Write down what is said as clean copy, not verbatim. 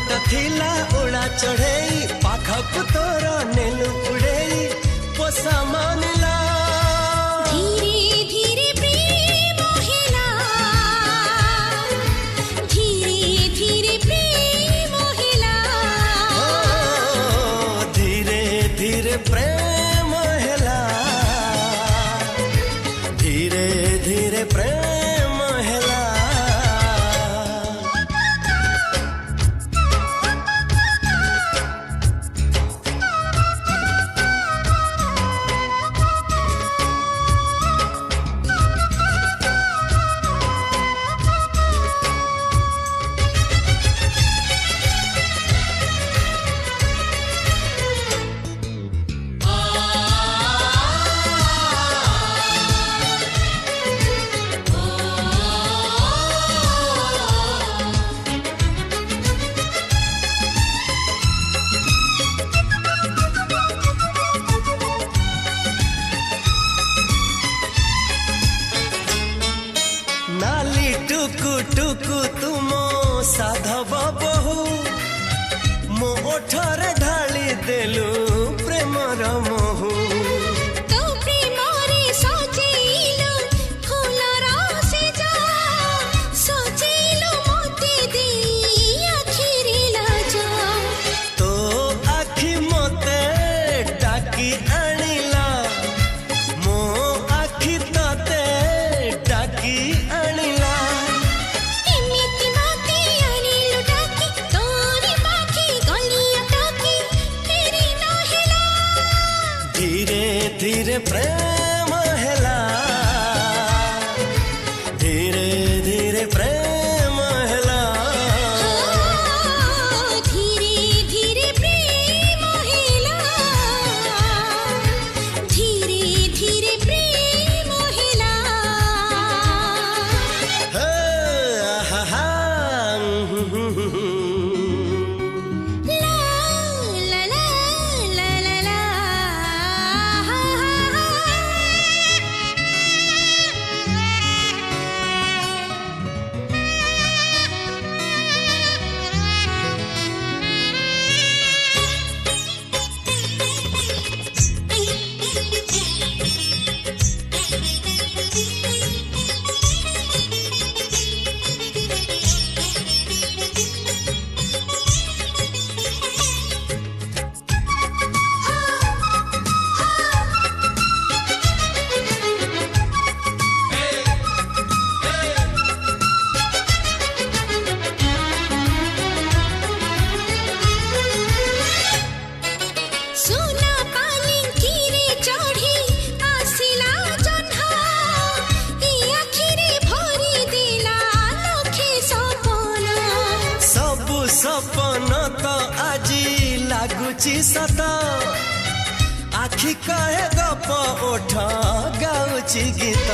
मत थिला उड़ा चढ़ेई पाखक तोर नेलु उड़ेई पोसा मानिला धीरे धीरे प्रेम हेला धीरे धीरे प्रेम हेला धीरे धीरे प्रेम हेला धीरे धीरे प्रेम हेला नाली टुकु टुकु तुमो साधव बहु मो ओठरे ढाली देलु प्रेमर महु तो प्रेम रे सजेइलो फूलर सेजा सजेइलो मोते दे आखिरी लाजा तो आखि मते डाकी आनिला मो आखि तते डाकी आनिला एमिति मोते आनिलो डाकी तोरी पाखी गलिया टाकी फेरी न हेला धीरे धीरे प्रेम हेला धीरे धीरे प्रेम हेला धीरे धीरे प्रेम हेला धीरे धीरे प्रेम हेला हे आहा ला ला ला ला ला सुना पानी कीरे चढ़ी आसिला जन्हा ए आखिरे भरी दिला लखे सपना सबु सपन तो आजी लागुची सत आखि कहे गप ओठ गाउची गीत